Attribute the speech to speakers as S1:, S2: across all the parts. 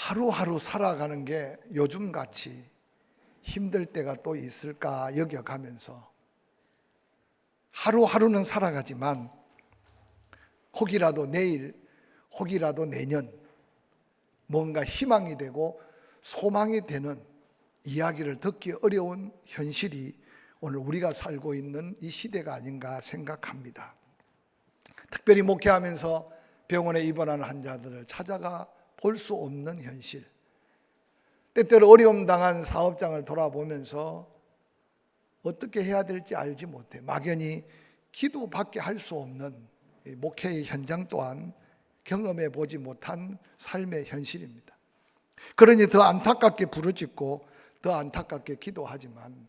S1: 하루하루 살아가는 게 요즘같이 힘들 때가 또 있을까 여겨가면서 하루하루는 살아가지만 혹이라도 내일, 혹이라도 내년 뭔가 희망이 되고 소망이 되는 이야기를 듣기 어려운 현실이 오늘 우리가 살고 있는 이 시대가 아닌가 생각합니다. 특별히 목회하면서 병원에 입원하는 환자들을 찾아가 볼 수 없는 현실, 때때로 어려움 당한 사업장을 돌아보면서 어떻게 해야 될지 알지 못해 막연히 기도밖에 할 수 없는 목회의 현장 또한 경험해 보지 못한 삶의 현실입니다. 그러니 더 안타깝게 부르짖고 더 안타깝게 기도하지만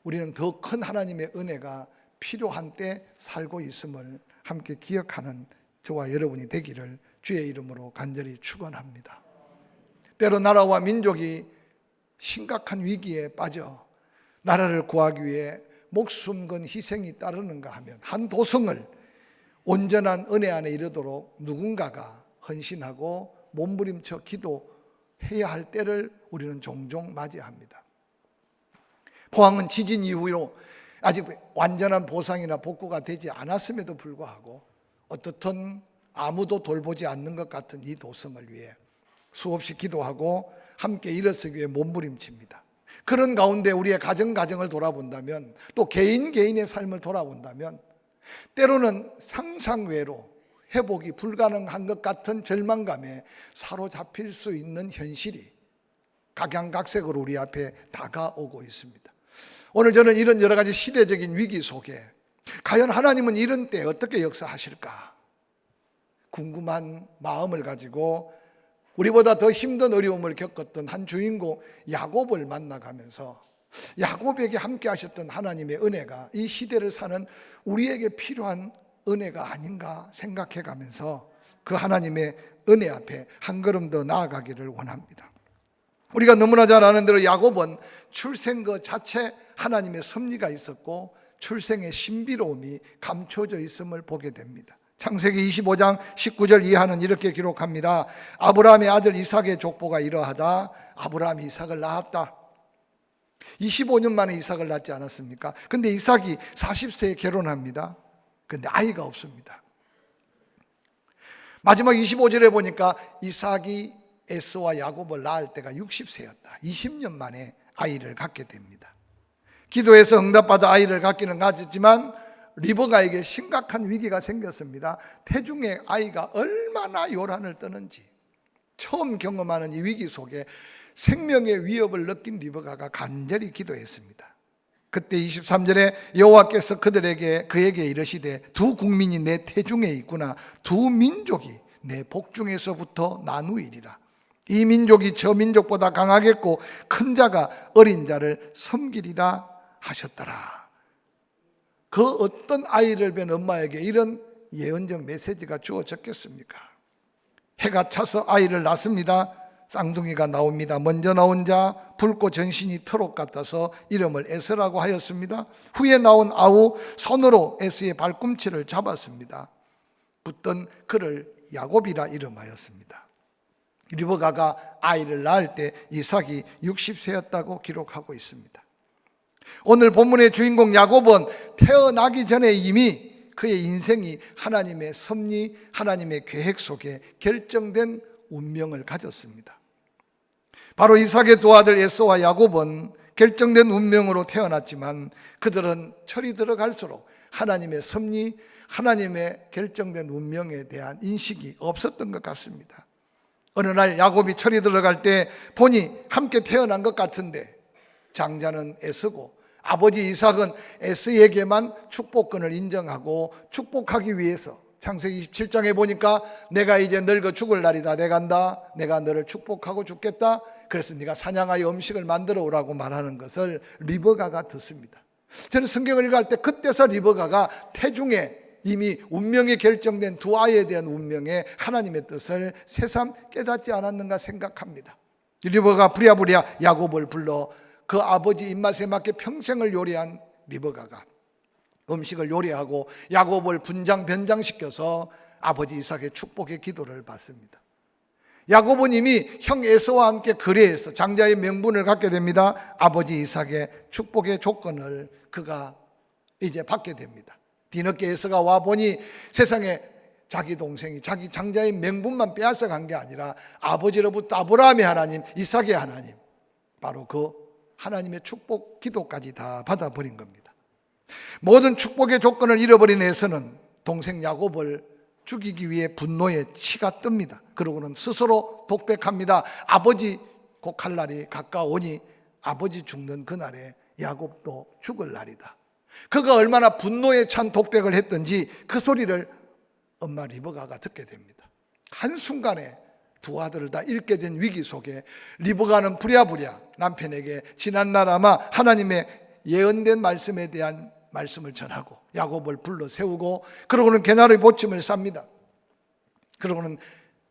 S1: 우리는 더 큰 하나님의 은혜가 필요한 때 살고 있음을 함께 기억하는 저와 여러분이 되기를 주의 이름으로 간절히 축원합니다. 때로 나라와 민족이 심각한 위기에 빠져 나라를 구하기 위해 목숨 건 희생이 따르는가 하면 한 도성을 온전한 은혜 안에 이르도록 누군가가 헌신하고 몸부림쳐 기도해야 할 때를 우리는 종종 맞이합니다. 포항은 지진 이후로 아직 완전한 보상이나 복구가 되지 않았음에도 불구하고 어떻든 아무도 돌보지 않는 것 같은 이 도성을 위해 수없이 기도하고 함께 일어서기 위해 몸부림칩니다. 그런 가운데 우리의 가정을 돌아본다면 또 개인의 삶을 돌아본다면 때로는 상상외로 회복이 불가능한 것 같은 절망감에 사로잡힐 수 있는 현실이 각양각색으로 우리 앞에 다가오고 있습니다. 오늘 저는 이런 여러 가지 시대적인 위기 속에 과연 하나님은 이런 때 어떻게 역사하실까 궁금한 마음을 가지고 우리보다 더 힘든 어려움을 겪었던 한 주인공 야곱을 만나가면서 야곱에게 함께 하셨던 하나님의 은혜가 이 시대를 사는 우리에게 필요한 은혜가 아닌가 생각해 가면서 그 하나님의 은혜 앞에 한 걸음 더 나아가기를 원합니다. 우리가 너무나 잘 아는 대로 야곱은 출생 그 자체 하나님의 섭리가 있었고 출생의 신비로움이 감춰져 있음을 보게 됩니다. 창세기 25장 19절 이하는 이렇게 기록합니다. 아브라함의 아들 이삭의 족보가 이러하다. 아브라함이 이삭을 낳았다. 25년 만에 이삭을 낳지 않았습니까? 근데 이삭이 40세에 결혼합니다. 근데 아이가 없습니다. 마지막 25절에 보니까 이삭이 에서와 야곱을 낳을 때가 60세였다. 20년 만에 아이를 갖게 됩니다. 기도해서 응답받아 아이를 갖기는 가졌지만 리버가에게 심각한 위기가 생겼습니다. 태중의 아이가 얼마나 요란을 떠는지 처음 경험하는 이 위기 속에 생명의 위협을 느낀 리버가가 간절히 기도했습니다. 그때 23절에 여호와께서 그에게 이르시되 두 국민이 내 태중에 있구나. 두 민족이 내 복중에서부터 나누이리라. 이 민족이 저 민족보다 강하겠고 큰 자가 어린 자를 섬기리라 하셨더라. 그 어떤 아이를 뵌 엄마에게 이런 예언적 메시지가 주어졌겠습니까? 해가 차서 아이를 낳습니다. 쌍둥이가 나옵니다. 먼저 나온 자 붉고 전신이 트럭 같아서 이름을 에스라고 하였습니다. 후에 나온 아우 손으로 에스의 발꿈치를 잡았습니다. 붙던 그를 야곱이라 이름하였습니다. 리브가가 아이를 낳을 때 이삭이 60세였다고 기록하고 있습니다. 오늘 본문의 주인공 야곱은 태어나기 전에 이미 그의 인생이 하나님의 섭리, 하나님의 계획 속에 결정된 운명을 가졌습니다. 바로 이삭의 두 아들 에서와 야곱은 결정된 운명으로 태어났지만 그들은 철이 들어갈수록 하나님의 섭리, 하나님의 결정된 운명에 대한 인식이 없었던 것 같습니다. 어느 날 야곱이 철이 들어갈 때 보니 함께 태어난 것 같은데 장자는 에서고 아버지 이삭은 에서에게만 축복권을 인정하고 축복하기 위해서 창세기 27장에 보니까 내가 이제 늙어 죽을 날이 다 돼간다. 내가 너를 축복하고 죽겠다. 그래서 네가 사냥하여 음식을 만들어 오라고 말하는 것을 리브가가 듣습니다. 저는 성경을 읽을 때 그때서 리브가가 태중에 이미 운명이 결정된 두 아이에 대한 운명에 하나님의 뜻을 새삼 깨닫지 않았는가 생각합니다. 리브가가 부랴부랴 야곱을 불러 그 아버지 입맛에 맞게 평생을 요리한 리브가가 음식을 요리하고 야곱을 분장 변장시켜서 아버지 이삭의 축복의 기도를 받습니다. 야곱은 이미 형 에서와 함께 거래해서 장자의 명분을 갖게 됩니다. 아버지 이삭의 축복의 조건을 그가 이제 받게 됩니다. 뒤늦게 에서가 와보니 세상에 자기 동생이 자기 장자의 명분만 빼앗아 간 게 아니라 아버지로부터 아브라함의 하나님, 이삭의 하나님, 바로 그 하나님의 축복 기도까지 다 받아버린 겁니다. 모든 축복의 조건을 잃어버린 에서는 동생 야곱을 죽이기 위해 분노에 치가 뜹니다. 그러고는 스스로 독백합니다. 아버지 곧 갈 날이 가까우니 아버지 죽는 그날에 야곱도 죽을 날이다. 그가 얼마나 분노에 찬 독백을 했던지 그 소리를 엄마 리브가가 듣게 됩니다. 한순간에 두 아들을 다 잃게 된 위기 속에 리브가는 부랴부랴 남편에게 지난날 아마 하나님의 예언된 말씀에 대한 말씀을 전하고 야곱을 불러 세우고 그러고는 개나리 보침을 쌉니다. 그러고는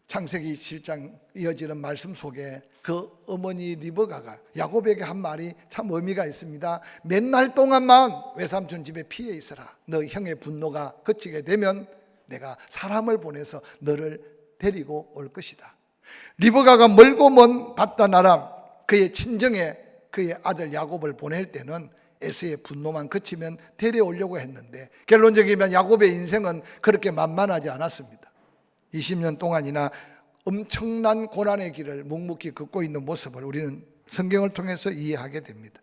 S1: 창세기 7장 이어지는 말씀 속에 그 어머니 리브가가 야곱에게 한 말이 참 의미가 있습니다. 몇 날 동안만 외삼촌 집에 피해 있어라. 너 형의 분노가 그치게 되면 내가 사람을 보내서 너를 데리고 올 것이다. 리브가가 멀고 먼 바단 아람 그의 친정에 그의 아들 야곱을 보낼 때는 에서의 분노만 그치면 데려오려고 했는데 결론적이면 야곱의 인생은 그렇게 만만하지 않았습니다. 20년 동안이나 엄청난 고난의 길을 묵묵히 걷고 있는 모습을 우리는 성경을 통해서 이해하게 됩니다.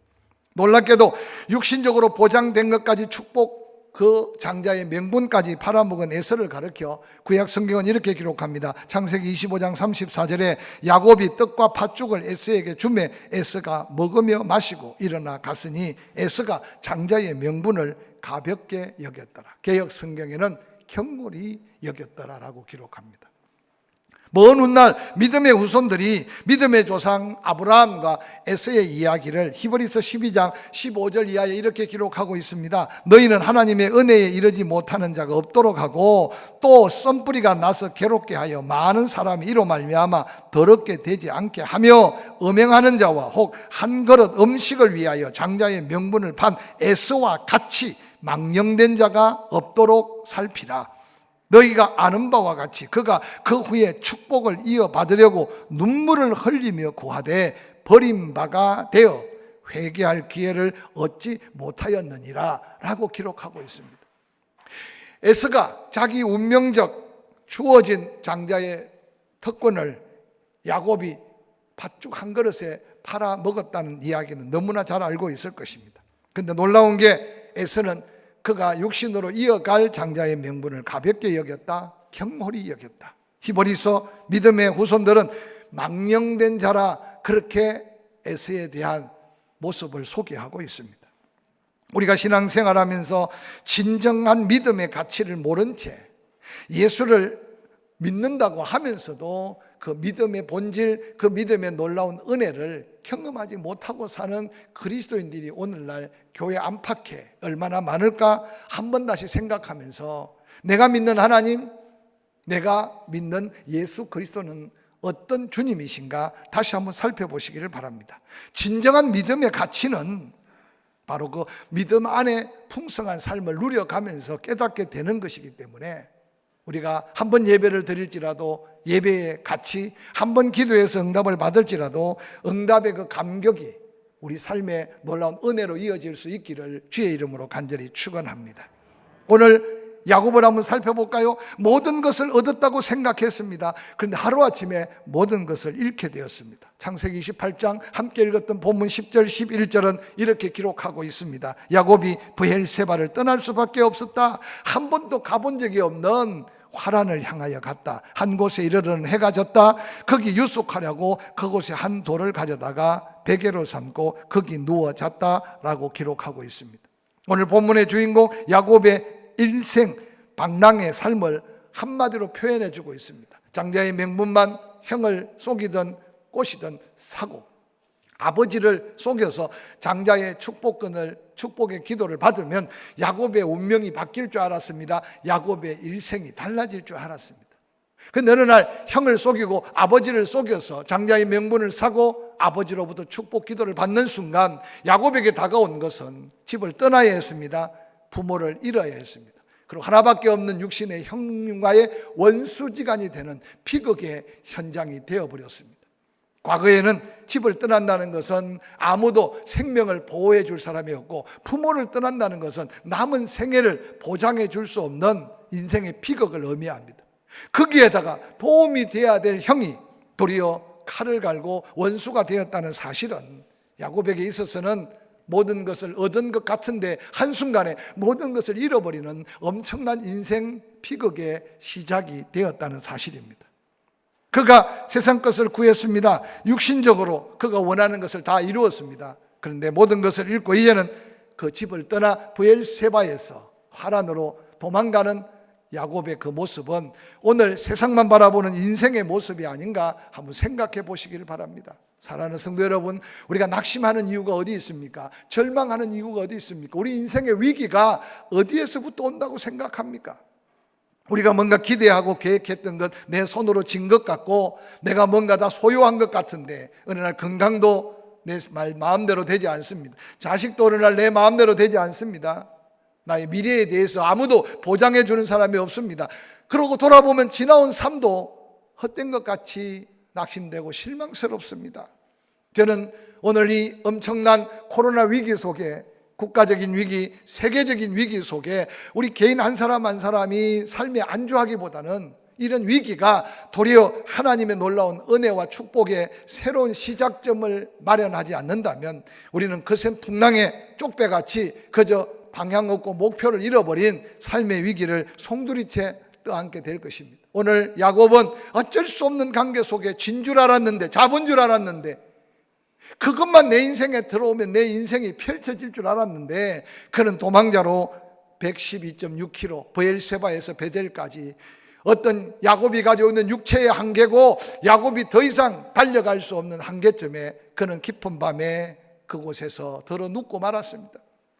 S1: 놀랍게도 육신적으로 보장된 것까지 축복 그 장자의 명분까지 팔아먹은 에서를 가르쳐 구약 성경은 이렇게 기록합니다. 창세기 25장 34절에 야곱이 떡과 팥죽을 에서에게 주매 에서가 먹으며 마시고 일어나 갔으니 에서가 장자의 명분을 가볍게 여겼더라. 개역 성경에는 경홀히 여겼더라라고 기록합니다. 먼 훗날 믿음의 후손들이 믿음의 조상 아브라함과 에서의 이야기를 히브리서 12장 15절 이하에 이렇게 기록하고 있습니다. 너희는 하나님의 은혜에 이르지 못하는 자가 없도록 하고 또 썬뿌리가 나서 괴롭게 하여 많은 사람이 이로 말미암아 더럽게 되지 않게 하며 음행하는 자와 혹 한 그릇 음식을 위하여 장자의 명분을 판 에서와 같이 망령된 자가 없도록 살피라. 너희가 아는 바와 같이 그가 그 후에 축복을 이어받으려고 눈물을 흘리며 구하되 버림바가 되어 회개할 기회를 얻지 못하였느니라 라고 기록하고 있습니다. 에서가 자기 운명적 주어진 장자의 특권을 야곱이 팥죽 한 그릇에 팔아 먹었다는 이야기는 너무나 잘 알고 있을 것입니다. 그런데 놀라운 게 에서는 그가 육신으로 이어갈 장자의 명분을 가볍게 여겼다, 경홀히 여겼다. 히브리서 믿음의 후손들은 망령된 자라 그렇게 에서에 대한 모습을 소개하고 있습니다. 우리가 신앙생활하면서 진정한 믿음의 가치를 모른 채 예수를 믿는다고 하면서도 그 믿음의 본질, 그 믿음의 놀라운 은혜를 경험하지 못하고 사는 그리스도인들이 오늘날 교회 안팎에 얼마나 많을까 한 번 다시 생각하면서 내가 믿는 하나님, 내가 믿는 예수 그리스도는 어떤 주님이신가 다시 한번 살펴보시기를 바랍니다. 진정한 믿음의 가치는 바로 그 믿음 안에 풍성한 삶을 누려가면서 깨닫게 되는 것이기 때문에 우리가 한 번 예배를 드릴지라도 예배의 가치, 한 번 기도해서 응답을 받을지라도 응답의 그 감격이 우리 삶의 놀라운 은혜로 이어질 수 있기를 주의 이름으로 간절히 축원합니다. 오늘 야곱을 한번 살펴볼까요? 모든 것을 얻었다고 생각했습니다. 그런데 하루아침에 모든 것을 잃게 되었습니다. 창세기 28장 함께 읽었던 본문 10절 11절은 이렇게 기록하고 있습니다. 야곱이 브엘세바를 떠날 수밖에 없었다. 한 번도 가본 적이 없는 화란을 향하여 갔다. 한 곳에 이르러는 해가 졌다. 거기 유숙하려고 그곳에 한 돌을 가져다가 베개로 삼고 거기 누워 잤다라고 기록하고 있습니다. 오늘 본문의 주인공 야곱의 일생 방랑의 삶을 한마디로 표현해 주고 있습니다. 장자의 명분만 형을 속이던 꼬시던 사고, 아버지를 속여서 장자의 축복의 기도를 받으면 야곱의 운명이 바뀔 줄 알았습니다. 야곱의 일생이 달라질 줄 알았습니다. 그런데 어느 날 형을 속이고 아버지를 속여서 장자의 명분을 사고 아버지로부터 축복 기도를 받는 순간 야곱에게 다가온 것은 집을 떠나야 했습니다. 부모를 잃어야 했습니다. 그리고 하나밖에 없는 육신의 형님과의 원수지간이 되는 비극의 현장이 되어버렸습니다. 과거에는 집을 떠난다는 것은 아무도 생명을 보호해 줄 사람이 없고, 부모를 떠난다는 것은 남은 생애를 보장해 줄 수 없는 인생의 비극을 의미합니다. 거기에다가 도움이 되어야 될 형이 도리어 칼을 갈고 원수가 되었다는 사실은 야곱에게 있어서는 모든 것을 얻은 것 같은데 한순간에 모든 것을 잃어버리는 엄청난 인생 비극의 시작이 되었다는 사실입니다. 그가 세상 것을 구했습니다. 육신적으로 그가 원하는 것을 다 이루었습니다. 그런데 모든 것을 잃고 이제는 그 집을 떠나 브엘세바에서 하란으로 도망가는 야곱의 그 모습은 오늘 세상만 바라보는 인생의 모습이 아닌가 한번 생각해 보시기를 바랍니다. 사랑하는 성도 여러분, 우리가 낙심하는 이유가 어디 있습니까? 절망하는 이유가 어디 있습니까? 우리 인생의 위기가 어디에서부터 온다고 생각합니까? 우리가 뭔가 기대하고 계획했던 것 내 손으로 진 것 같고 내가 뭔가 다 소유한 것 같은데 어느 날 건강도 내 마음대로 되지 않습니다. 자식도 어느 날 내 마음대로 되지 않습니다. 나의 미래에 대해서 아무도 보장해 주는 사람이 없습니다. 그러고 돌아보면 지나온 삶도 헛된 것 같이 낙심되고 실망스럽습니다. 저는 오늘 이 엄청난 코로나 위기 속에, 국가적인 위기, 세계적인 위기 속에 우리 개인 한 사람 한 사람이 삶에 안주하기보다는 이런 위기가 도리어 하나님의 놀라운 은혜와 축복의 새로운 시작점을 마련하지 않는다면 우리는 거센 풍랑의 쪽배같이 그저 방향 없고 목표를 잃어버린 삶의 위기를 송두리째 떠안게 될 것입니다. 오늘 야곱은 어쩔 수 없는 관계 속에 진 줄 알았는데, 잡은 줄 알았는데, 그것만 내 인생에 들어오면 내 인생이 펼쳐질 줄 알았는데 그는 도망자로 112.6km 브엘세바에서 베델까지 어떤 야곱이 가지고 있는 육체의 한계고 야곱이 더 이상 달려갈 수 없는 한계점에 그는 깊은 밤에 그곳에서 들어 눕고 말았습니다.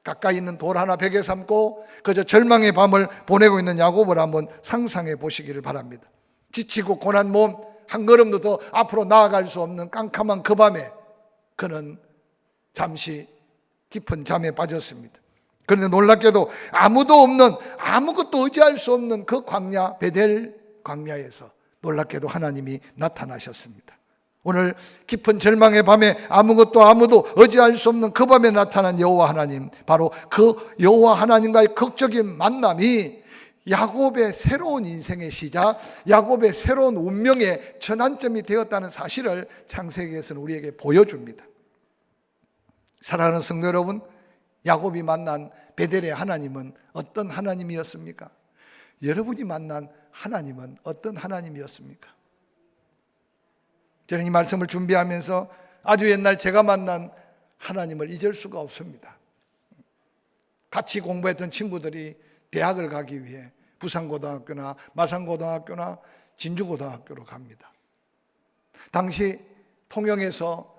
S1: 가까이 있는 돌 하나 베개 삼고 그저 절망의 밤을 보내고 있는 야곱을 한번 상상해 보시기를 바랍니다. 지치고 고난 몸 한 걸음도 더 앞으로 나아갈 수 없는 깜깜한 그 밤에 그는 잠시 깊은 잠에 빠졌습니다. 그런데 놀랍게도 아무도 없는, 아무것도 의지할 수 없는 그 광야, 베델 광야에서 놀랍게도 하나님이 나타나셨습니다. 오늘 깊은 절망의 밤에 아무도 의지할 수 없는 그 밤에 나타난 여호와 하나님, 바로 그 여호와 하나님과의 극적인 만남이 야곱의 새로운 인생의 시작, 야곱의 새로운 운명의 전환점이 되었다는 사실을 창세기에서는 우리에게 보여줍니다. 사랑하는 성도 여러분, 야곱이 만난 베델의 하나님은 어떤 하나님이었습니까? 여러분이 만난 하나님은 어떤 하나님이었습니까? 저는 이 말씀을 준비하면서 아주 옛날 제가 만난 하나님을 잊을 수가 없습니다. 같이 공부했던 친구들이 대학을 가기 위해 부산고등학교나 마산고등학교나 진주고등학교로 갑니다. 당시 통영에서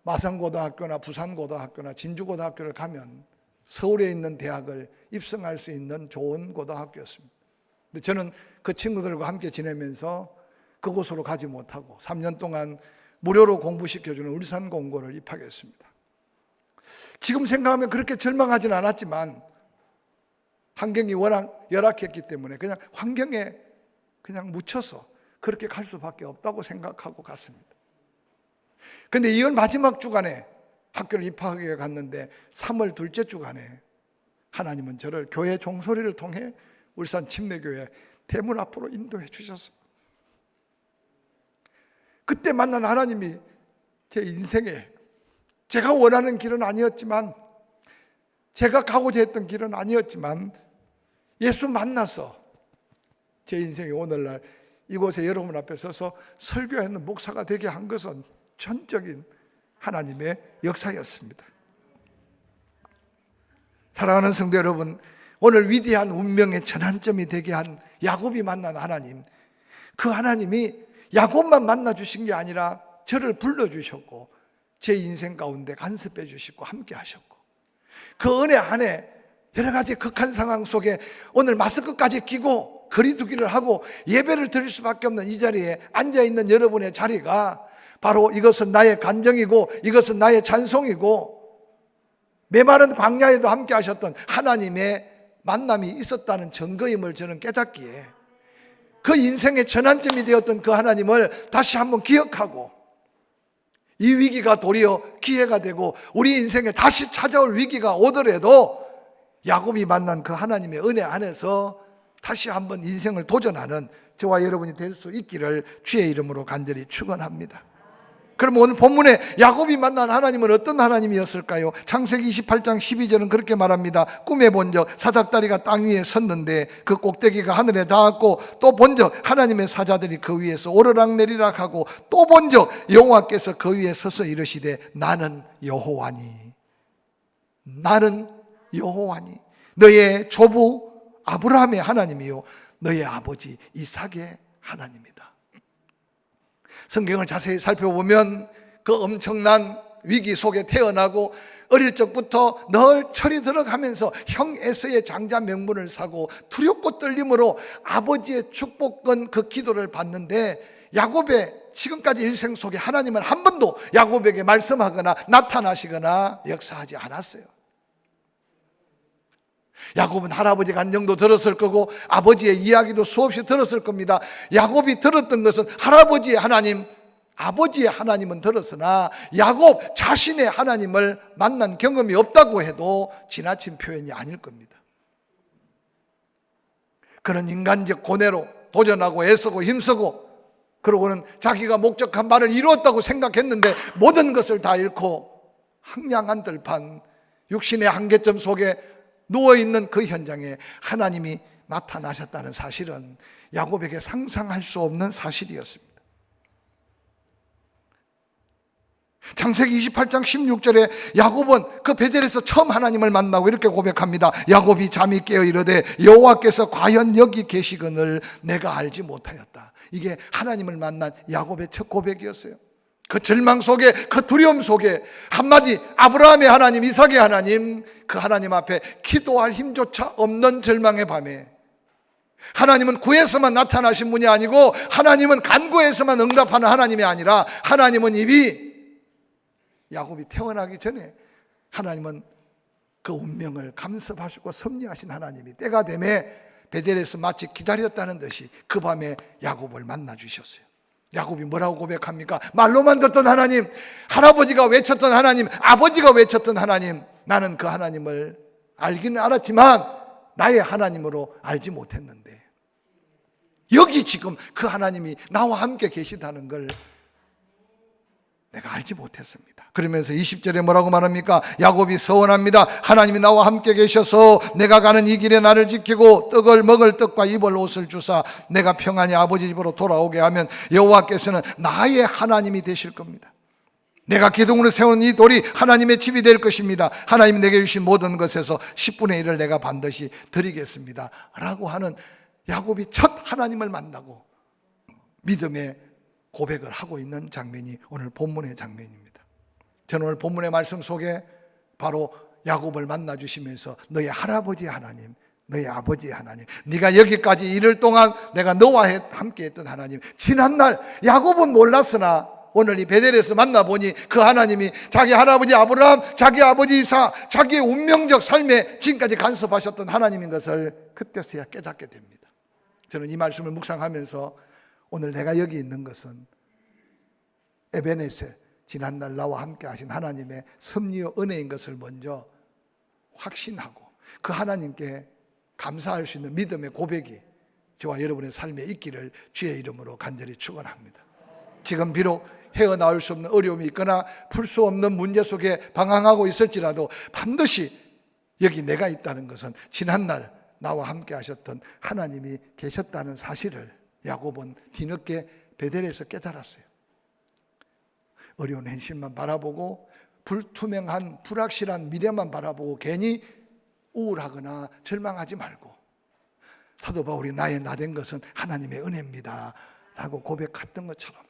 S1: 마산고등학교나 부산고등학교나 진주고등학교를 가면 서울에 있는 대학을 입성할 수 있는 좋은 고등학교였습니다. 근데 저는 그 친구들과 함께 지내면서 그곳으로 가지 못하고 3년 동안 무료로 공부시켜주는 울산공고를 입학했습니다. 지금 생각하면 그렇게 절망하진 않았지만 환경이 워낙 열악했기 때문에 그냥 환경에 그냥 묻혀서 그렇게 갈 수밖에 없다고 생각하고 갔습니다. 그런데 2월 마지막 주간에 학교를 입학하게 갔는데 3월 둘째 주간에 하나님은 저를 교회 종소리를 통해 울산 침례교회 대문 앞으로 인도해 주셨습니다. 그때 만난 하나님이 제 인생에 제가 원하는 길은 아니었지만, 제가 가고자 했던 길은 아니었지만 예수 만나서 제 인생이 오늘날 이곳에 여러분 앞에 서서 설교하는 목사가 되게 한 것은 전적인 하나님의 역사였습니다. 사랑하는 성도 여러분, 오늘 위대한 운명의 전환점이 되게 한 야곱이 만난 하나님, 그 하나님이 야곱만 만나 주신 게 아니라 저를 불러주셨고 제 인생 가운데 간섭해 주시고 함께 하셨고, 그 은혜 안에 여러 가지 극한 상황 속에 오늘 마스크까지 끼고 거리두기를 하고 예배를 드릴 수밖에 없는 이 자리에 앉아있는 여러분의 자리가 바로 이것은 나의 간정이고 이것은 나의 찬송이고, 메마른 광야에도 함께 하셨던 하나님의 만남이 있었다는 증거임을 저는 깨닫기에 그 인생의 전환점이 되었던 그 하나님을 다시 한번 기억하고 이 위기가 도리어 기회가 되고 우리 인생에 다시 찾아올 위기가 오더라도 야곱이 만난 그 하나님의 은혜 안에서 다시 한번 인생을 도전하는 저와 여러분이 될 수 있기를 주의 이름으로 간절히 축원합니다. 그럼 오늘 본문에 야곱이 만난 하나님은 어떤 하나님이었을까요? 창세기 28장 12절은 그렇게 말합니다. 꿈에 본 적 사닥다리가 땅 위에 섰는데 그 꼭대기가 하늘에 닿았고 또 본 적 하나님의 사자들이 그 위에서 오르락내리락 하고 또 본 적 여호와께서 그 위에 서서 이르시되 나는 여호와니 나는 여호와니 너의 조부 아브라함의 하나님이요 너의 아버지 이삭의 하나님이다. 성경을 자세히 살펴보면 그 엄청난 위기 속에 태어나고 어릴 적부터 늘 철이 들어가면서 형 에서의 장자 명분을 사고 두렵고 떨림으로 아버지의 축복권 그 기도를 받는데 야곱의 지금까지 일생 속에 하나님은 한 번도 야곱에게 말씀하거나 나타나시거나 역사하지 않았어요. 야곱은 할아버지 간증도 들었을 거고 아버지의 이야기도 수없이 들었을 겁니다. 야곱이 들었던 것은 할아버지의 하나님, 아버지의 하나님은 들었으나 야곱 자신의 하나님을 만난 경험이 없다고 해도 지나친 표현이 아닐 겁니다. 그런 인간적 고뇌로 도전하고 애쓰고 힘쓰고 그러고는 자기가 목적한 바를 이루었다고 생각했는데 모든 것을 다 잃고 황량한 들판 육신의 한계점 속에 누워있는 그 현장에 하나님이 나타나셨다는 사실은 야곱에게 상상할 수 없는 사실이었습니다. 창세기 28장 16절에 야곱은 그 베델에서 처음 하나님을 만나고 이렇게 고백합니다. 야곱이 잠이 깨어 이르되 여호와께서 과연 여기 계시거늘 내가 알지 못하였다. 이게 하나님을 만난 야곱의 첫 고백이었어요. 그 절망 속에 그 두려움 속에 한마디 아브라함의 하나님 이삭의 하나님 그 하나님 앞에 기도할 힘조차 없는 절망의 밤에 하나님은 구에서만 나타나신 분이 아니고 하나님은 간구에서만 응답하는 하나님이 아니라 하나님은 이미 야곱이 태어나기 전에 하나님은 그 운명을 감습하시고 섭리하신 하나님이 때가 되매 베델에서 마치 기다렸다는 듯이 그 밤에 야곱을 만나 주셨어요. 야곱이 뭐라고 고백합니까? 말로만 듣던 하나님, 할아버지가 외쳤던 하나님, 아버지가 외쳤던 하나님, 나는 그 하나님을 알기는 알았지만 나의 하나님으로 알지 못했는데 여기 지금 그 하나님이 나와 함께 계시다는 걸 내가 알지 못했습니다. 그러면서 20절에 뭐라고 말합니까? 야곱이 서원합니다. 하나님이 나와 함께 계셔서 내가 가는 이 길에 나를 지키고 떡을 먹을 떡과 입을 옷을 주사 내가 평안히 아버지 집으로 돌아오게 하면 여호와께서는 나의 하나님이 되실 겁니다. 내가 기둥으로 세운 이 돌이 하나님의 집이 될 것입니다. 하나님이 내게 주신 모든 것에서 10분의 1을 내가 반드시 드리겠습니다 라고 하는 야곱이 첫 하나님을 만나고 믿음의 고백을 하고 있는 장면이 오늘 본문의 장면입니다. 저는 오늘 본문의 말씀 속에 바로 야곱을 만나 주시면서 너의 할아버지의 하나님, 너의 아버지의 하나님, 네가 여기까지 이를 동안 내가 너와 함께 했던 하나님, 지난날 야곱은 몰랐으나 오늘 이 베델에서 만나보니 그 하나님이 자기 할아버지 아브라함, 자기 아버지 이삭, 자기의 운명적 삶에 지금까지 간섭하셨던 하나님인 것을 그때서야 깨닫게 됩니다. 저는 이 말씀을 묵상하면서 오늘 내가 여기 있는 것은 에베네셀, 지난날 나와 함께 하신 하나님의 섭리와 은혜인 것을 먼저 확신하고 그 하나님께 감사할 수 있는 믿음의 고백이 저와 여러분의 삶에 있기를 주의 이름으로 간절히 축원합니다. 지금 비록 헤어나올 수 없는 어려움이 있거나 풀 수 없는 문제 속에 방황하고 있을지라도 반드시 여기 내가 있다는 것은 지난날 나와 함께 하셨던 하나님이 계셨다는 사실을 야곱은 뒤늦게 베델에서 깨달았어요. 어려운 현실만 바라보고 불투명한 불확실한 미래만 바라보고 괜히 우울하거나 절망하지 말고 사도 바울이 나의 나된 것은 하나님의 은혜입니다 라고 고백했던 것처럼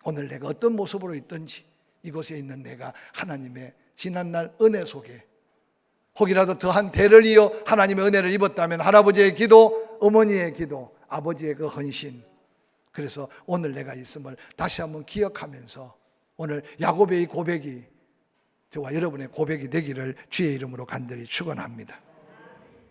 S1: 오늘 내가 어떤 모습으로 있든지 이곳에 있는 내가 하나님의 지난날 은혜 속에 혹이라도 더한 대를 이어 하나님의 은혜를 입었다면 할아버지의 기도, 어머니의 기도, 아버지의 그 헌신, 그래서 오늘 내가 있음을 다시 한번 기억하면서 오늘 야곱의 이 고백이 저와 여러분의 고백이 되기를 주의 이름으로 간절히 축원합니다.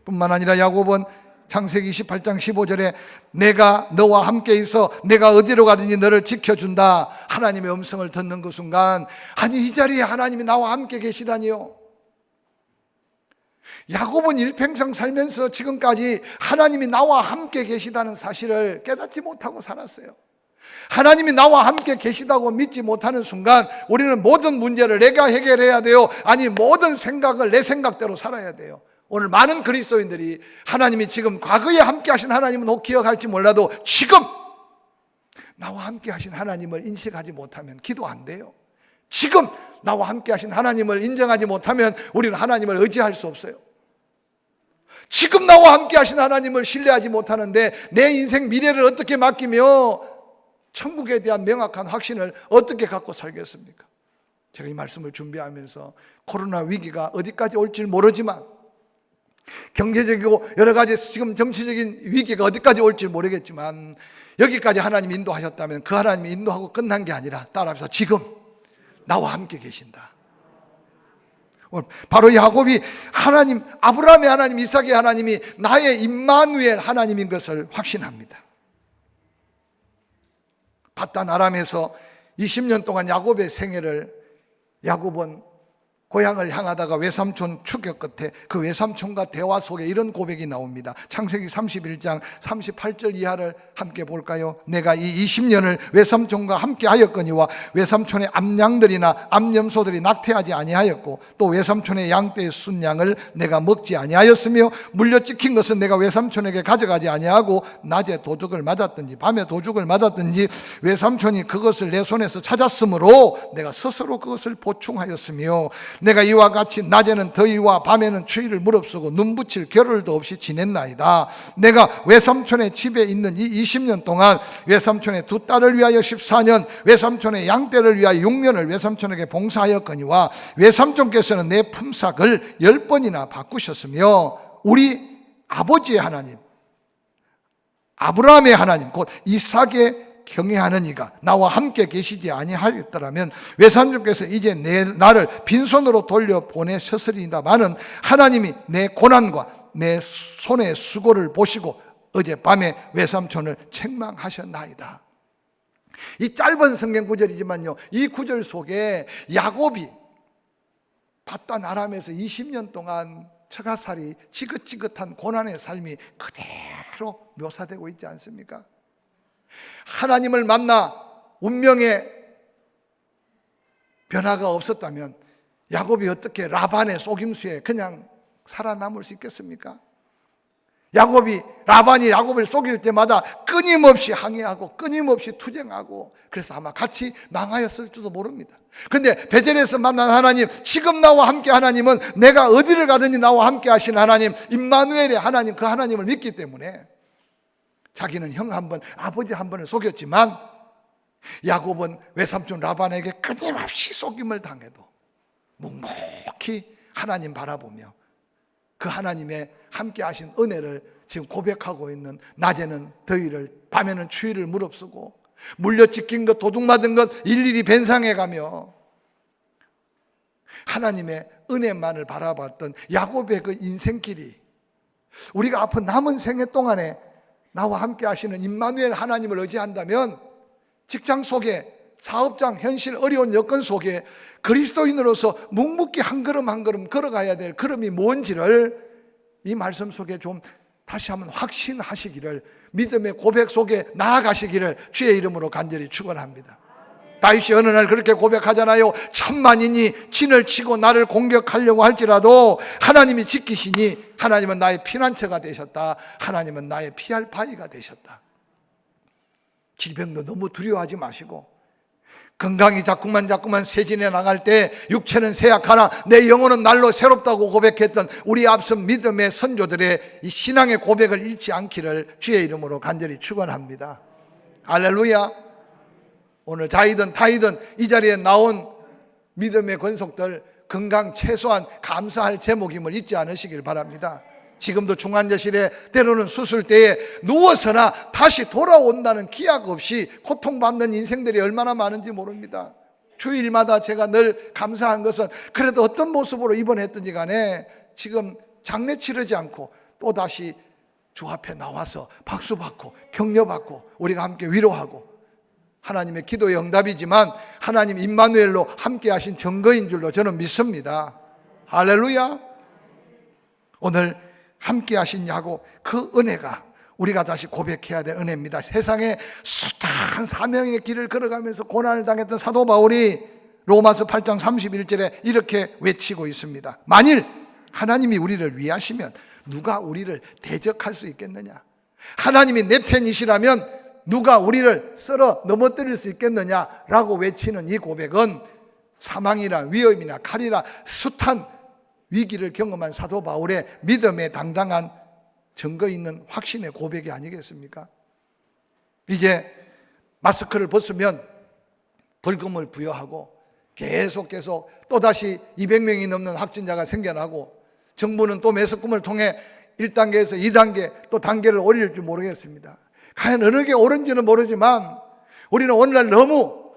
S1: 뿐만 아니라 야곱은 창세기 28장 15절에 내가 너와 함께 있어 내가 어디로 가든지 너를 지켜준다 하나님의 음성을 듣는 그 순간, 아니 이 자리에 하나님이 나와 함께 계시다니요. 야곱은 일평생 살면서 지금까지 하나님이 나와 함께 계시다는 사실을 깨닫지 못하고 살았어요. 하나님이 나와 함께 계시다고 믿지 못하는 순간 우리는 모든 문제를 내가 해결해야 돼요. 아니 모든 생각을 내 생각대로 살아야 돼요. 오늘 많은 그리스도인들이 하나님이 지금 과거에 함께 하신 하나님은 혹 기억할지 몰라도 지금 나와 함께 하신 하나님을 인식하지 못하면 기도 안 돼요. 지금 나와 함께 하신 하나님을 인정하지 못하면 우리는 하나님을 의지할 수 없어요. 지금 나와 함께 하신 하나님을 신뢰하지 못하는데 내 인생 미래를 어떻게 맡기며 천국에 대한 명확한 확신을 어떻게 갖고 살겠습니까? 제가 이 말씀을 준비하면서 코로나 위기가 어디까지 올지 모르지만, 경제적이고 여러 가지 지금 정치적인 위기가 어디까지 올지 모르겠지만, 여기까지 하나님이 인도하셨다면 그 하나님이 인도하고 끝난 게 아니라 따라서 지금 나와 함께 계신다. 바로 야곱이 하나님, 아브라함의 하나님, 이삭의 하나님이 나의 임마누엘 하나님인 것을 확신합니다. 밧단 아람에서 20년 동안 야곱의 생애를 야곱은 고향을 향하다가 외삼촌 추격 끝에 그 외삼촌과 대화 속에 이런 고백이 나옵니다. 창세기 31장 38절 이하를 함께 볼까요? 내가 이 20년을 외삼촌과 함께 하였거니와 외삼촌의 암양들이나 암염소들이 낙태하지 아니하였고 또 외삼촌의 양떼의 순양을 내가 먹지 아니하였으며 물려 찍힌 것은 내가 외삼촌에게 가져가지 아니하고 낮에 도둑을 맞았든지 밤에 도둑을 맞았든지 외삼촌이 그것을 내 손에서 찾았으므로 내가 스스로 그것을 보충하였으며 내가 이와 같이 낮에는 더위와 밤에는 추위를 무릅쓰고 눈 붙일 겨를도 없이 지냈나이다. 내가 외삼촌의 집에 있는 이 20년 동안 외삼촌의 두 딸을 위하여 14년, 외삼촌의 양떼를 위하여 6년을 외삼촌에게 봉사하였거니와 외삼촌께서는 내 품삯을 10번이나 바꾸셨으며 우리 아버지의 하나님, 아브라함의 하나님, 곧 이삭의 경외하는 이가 나와 함께 계시지 아니하였더라면 외삼촌께서 이제 나를 빈손으로 돌려보내셨으리다마는 하나님이 내 고난과 내 손의 수고를 보시고 어젯밤에 외삼촌을 책망하셨나이다. 이 짧은 성경 구절이지만요, 이 구절 속에 야곱이 밧단 아람에서 20년 동안 처가살이 지긋지긋한 고난의 삶이 그대로 묘사되고 있지 않습니까? 하나님을 만나 운명의 변화가 없었다면 야곱이 어떻게 라반의 속임수에 그냥 살아남을 수 있겠습니까? 라반이 야곱을 속일 때마다 끊임없이 항의하고 끊임없이 투쟁하고 그래서 아마 같이 망하였을지도 모릅니다. 그런데 베델에서 만난 하나님, 지금 나와 함께 하나님은 내가 어디를 가든지 나와 함께 하신 하나님, 임마누엘의 하나님, 그 하나님을 믿기 때문에 자기는 형 한 번, 아버지 한 번을 속였지만 야곱은 외삼촌 라반에게 끊임없이 속임을 당해도 묵묵히 하나님 바라보며 그 하나님의 함께 하신 은혜를 지금 고백하고 있는, 낮에는 더위를 밤에는 추위를 무릅쓰고 물려 찢긴 것, 도둑 맞은 것 일일이 변상해 가며 하나님의 은혜만을 바라봤던 야곱의 그 인생길이 우리가 앞으로 남은 생애 동안에 나와 함께 하시는 임마누엘 하나님을 의지한다면 직장 속에, 사업장, 현실, 어려운 여건 속에 그리스도인으로서 묵묵히 한 걸음 한 걸음 걸어가야 될 걸음이 뭔지를 이 말씀 속에 좀 다시 한번 확신하시기를, 믿음의 고백 속에 나아가시기를 주의 이름으로 간절히 축원합니다. 다윗이 어느 날 그렇게 고백하잖아요. 천만인이 진을 치고 나를 공격하려고 할지라도 하나님이 지키시니 하나님은 나의 피난처가 되셨다. 하나님은 나의 피할 바위가 되셨다. 질병도 너무 두려워하지 마시고 건강이 자꾸만 세진해 나갈 때 육체는 쇠약하나 내 영혼은 날로 새롭다고 고백했던 우리 앞선 믿음의 선조들의 이 신앙의 고백을 잃지 않기를 주의 이름으로 간절히 축원합니다. 할렐루야. 오늘 자이든 타이든 이 자리에 나온 믿음의 권속들 건강 최소한 감사할 제목임을 잊지 않으시길 바랍니다. 지금도 중환자실에 때로는 수술대에 누워서나 다시 돌아온다는 기약 없이 고통받는 인생들이 얼마나 많은지 모릅니다. 주일마다 제가 늘 감사한 것은 그래도 어떤 모습으로 입원했든지 간에 지금 장례 치르지 않고 또다시 주 앞에 나와서 박수받고 격려받고 우리가 함께 위로하고, 하나님의 기도의 응답이지만 하나님 임마누엘로 함께 하신 증거인 줄로 저는 믿습니다. 할렐루야. 오늘 함께 하신 야곱, 그 은혜가 우리가 다시 고백해야 될 은혜입니다. 세상에 숱한 사명의 길을 걸어가면서 고난을 당했던 사도 바울이 로마서 8장 31절에 이렇게 외치고 있습니다. 만일 하나님이 우리를 위하시면 누가 우리를 대적할 수 있겠느냐? 하나님이 내 편이시라면 누가 우리를 썰어 넘어뜨릴 수 있겠느냐라고 외치는 이 고백은 사망이나 위험이나 칼이나 숱한 위기를 경험한 사도 바울의 믿음에 당당한 증거 있는 확신의 고백이 아니겠습니까? 이제 마스크를 벗으면 벌금을 부여하고 계속 또다시 200명이 넘는 확진자가 생겨나고, 정부는 또 매스컴을 통해 1단계에서 2단계 또 단계를 올릴 줄 모르겠습니다. 과연 어느 게 옳은지는 모르지만 우리는 오늘날 너무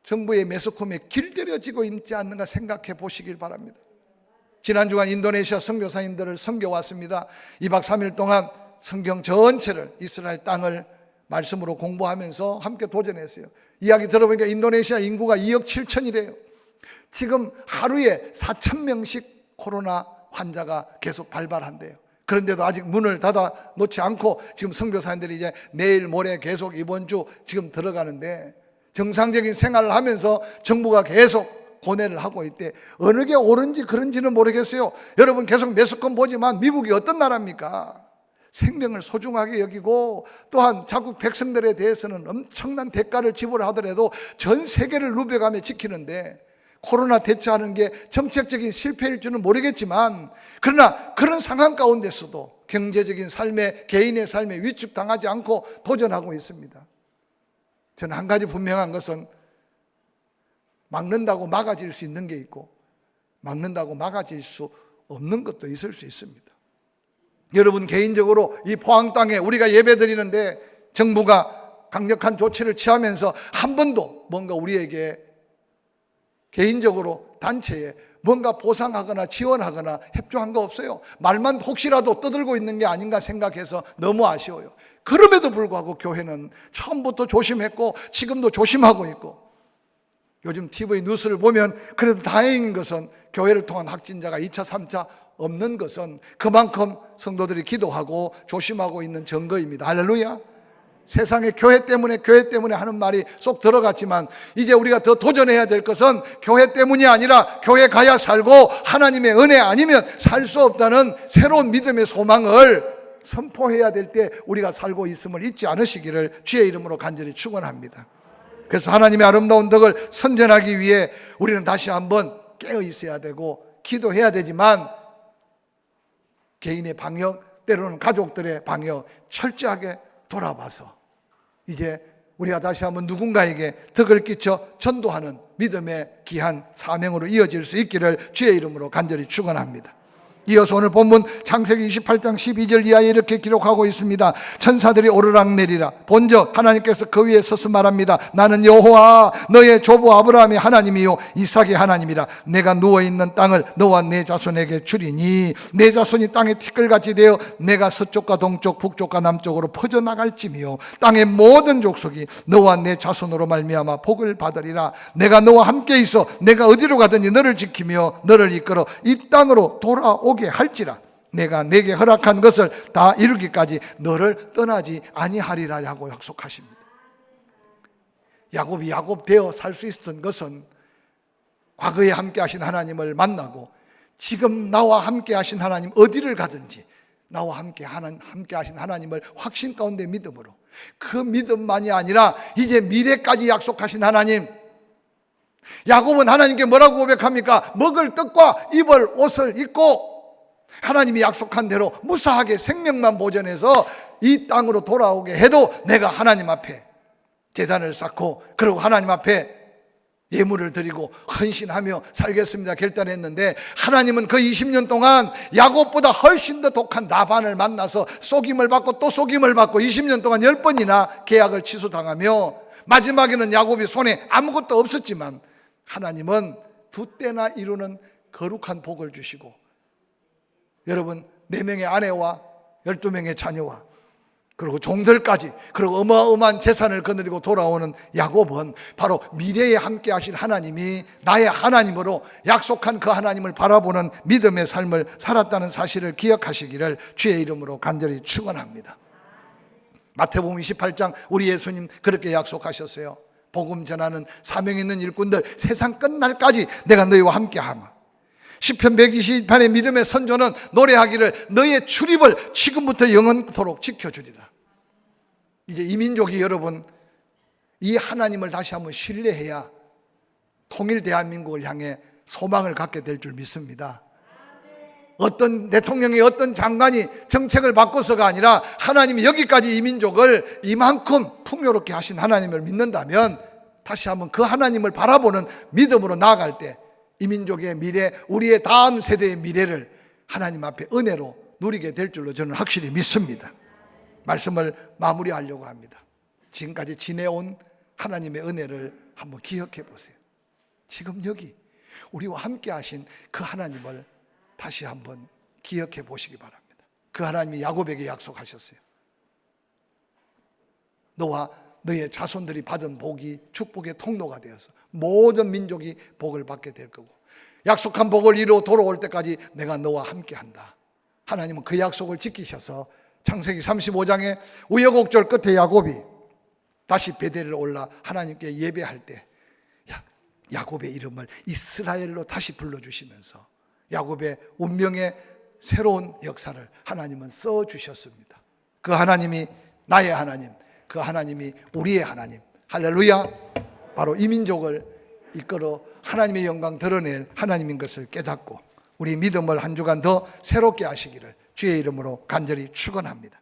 S1: 정부의 매스컴에 길들여지고 있지 않는가 생각해 보시길 바랍니다. 지난 주간 인도네시아 선교사님들을 섬겨왔습니다. 2박 3일 동안 성경 전체를, 이스라엘 땅을 말씀으로 공부하면서 함께 도전했어요. 이야기 들어보니까 인도네시아 인구가 2억 7천이래요. 지금 하루에 4,000명씩 코로나 환자가 계속 발발한대요. 그런데도 아직 문을 닫아 놓지 않고 지금 선교사님들이 이제 내일 모레 계속 이번 주 지금 들어가는데, 정상적인 생활을 하면서 정부가 계속 고뇌를 하고 있대. 어느 게 옳은지 그런지는 모르겠어요. 여러분 계속 매스컴 보지만 미국이 어떤 나라입니까? 생명을 소중하게 여기고, 또한 자국 백성들에 대해서는 엄청난 대가를 지불하더라도 전 세계를 누벼가며 지키는데, 코로나 대처하는 게 정책적인 실패일 줄은 모르겠지만, 그러나 그런 상황 가운데서도 경제적인 삶에, 개인의 삶에 위축당하지 않고 도전하고 있습니다. 저는 한 가지 분명한 것은, 막는다고 막아질 수 있는 게 있고 막는다고 막아질 수 없는 것도 있을 수 있습니다. 여러분 개인적으로 이 포항 땅에 우리가 예배 드리는데 정부가 강력한 조치를 취하면서 한 번도 뭔가 우리에게 개인적으로 단체에 뭔가 보상하거나 지원하거나 협조한 거 없어요. 말만 혹시라도 떠들고 있는 게 아닌가 생각해서 너무 아쉬워요. 그럼에도 불구하고 교회는 처음부터 조심했고 지금도 조심하고 있고, 요즘 TV 뉴스를 보면 그래도 다행인 것은 교회를 통한 확진자가 2차, 3차 없는 것은 그만큼 성도들이 기도하고 조심하고 있는 증거입니다. 할렐루야. 세상에 교회 때문에 하는 말이 쏙 들어갔지만, 이제 우리가 더 도전해야 될 것은 교회 때문이 아니라 교회 가야 살고 하나님의 은혜 아니면 살 수 없다는 새로운 믿음의 소망을 선포해야 될 때 우리가 살고 있음을 잊지 않으시기를 주의 이름으로 간절히 축원합니다. 그래서 하나님의 아름다운 덕을 선전하기 위해 우리는 다시 한번 깨어 있어야 되고 기도해야 되지만, 개인의 방역, 때로는 가족들의 방역 철저하게 돌아봐서 이제 우리가 다시 한번 누군가에게 덕을 끼쳐 전도하는 믿음의 귀한 사명으로 이어질 수 있기를 주의 이름으로 간절히 축원합니다. 이어서 오늘 본문 창세기 28장 12절 이하에 이렇게 기록하고 있습니다. 천사들이 오르락내리라 본적 하나님께서 그 위에 서서 말합니다. 나는 여호와 너의 조부 아브라함의 하나님이요 이삭의 하나님이라. 내가 누워있는 땅을 너와 내 자손에게 주리니 내 자손이 땅의 티끌같이 되어 내가 서쪽과 동쪽 북쪽과 남쪽으로 퍼져나갈지며 땅의 모든 족속이 너와 내 자손으로 말미암아 복을 받으리라. 내가 너와 함께 있어 내가 어디로 가든지 너를 지키며 너를 이끌어 이 땅으로 돌아오게 할지라. 내가 내게 허락한 것을 다 이루기까지 너를 떠나지 아니하리라 하고 약속하십니다. 야곱이 야곱 되어 살 수 있었던 것은 과거에 함께 하신 하나님을 만나고 지금 나와 함께 하신 하나님, 어디를 가든지 나와 함께 하신 하나님을 확신 가운데 믿음으로, 그 믿음만이 아니라 이제 미래까지 약속하신 하나님. 야곱은 하나님께 뭐라고 고백합니까? 먹을 떡과 입을 옷을 입고 하나님이 약속한 대로 무사하게 생명만 보존해서 이 땅으로 돌아오게 해도 내가 하나님 앞에 제단을 쌓고 그리고 하나님 앞에 예물을 드리고 헌신하며 살겠습니다 결단했는데, 하나님은 그 20년 동안 야곱보다 훨씬 더 독한 라반을 만나서 속임을 받고 또 속임을 받고 20년 동안 10번이나 계약을 취소당하며 마지막에는 야곱이 손에 아무것도 없었지만 하나님은 두 때나 이루는 거룩한 복을 주시고, 여러분 4명의 아내와 12명의 자녀와 그리고 종들까지, 그리고 어마어마한 재산을 거느리고 돌아오는 야곱은 바로 미래에 함께 하실 하나님이 나의 하나님으로 약속한 그 하나님을 바라보는 믿음의 삶을 살았다는 사실을 기억하시기를 주의 이름으로 간절히 축원합니다. 마태복음 28장 우리 예수님 그렇게 약속하셨어요. 복음 전하는 사명 있는 일꾼들, 세상 끝날까지 내가 너희와 함께하마. 시편 120편의 믿음의 선조는 노래하기를 너의 출입을 지금부터 영원토록 지켜주리라. 이제 이 민족이 여러분 이 하나님을 다시 한번 신뢰해야 통일 대한민국을 향해 소망을 갖게 될 줄 믿습니다. 어떤 대통령이 어떤 장관이 정책을 바꿔서가 아니라 하나님이 여기까지 이 민족을 이만큼 풍요롭게 하신 하나님을 믿는다면 다시 한번 그 하나님을 바라보는 믿음으로 나아갈 때 이 민족의 미래, 우리의 다음 세대의 미래를 하나님 앞에 은혜로 누리게 될 줄로 저는 확실히 믿습니다. 말씀을 마무리하려고 합니다. 지금까지 지내온 하나님의 은혜를 한번 기억해 보세요. 지금 여기 우리와 함께 하신 그 하나님을 다시 한번 기억해 보시기 바랍니다. 그 하나님이 야곱에게 약속하셨어요. 너와 너의 자손들이 받은 복이 축복의 통로가 되어서 모든 민족이 복을 받게 될 거고, 약속한 복을 이루어 돌아올 때까지 내가 너와 함께 한다. 하나님은 그 약속을 지키셔서 창세기 35장에 우여곡절 끝에 야곱이 다시 베델을 올라 하나님께 예배할 때 야곱의 이름을 이스라엘로 다시 불러주시면서 야곱의 운명의 새로운 역사를 하나님은 써주셨습니다. 그 하나님이 나의 하나님, 그 하나님이 우리의 하나님, 할렐루야. 바로 이 민족을 이끌어 하나님의 영광 드러낼 하나님인 것을 깨닫고 우리 믿음을 한 주간 더 새롭게 하시기를 주의 이름으로 간절히 축원합니다.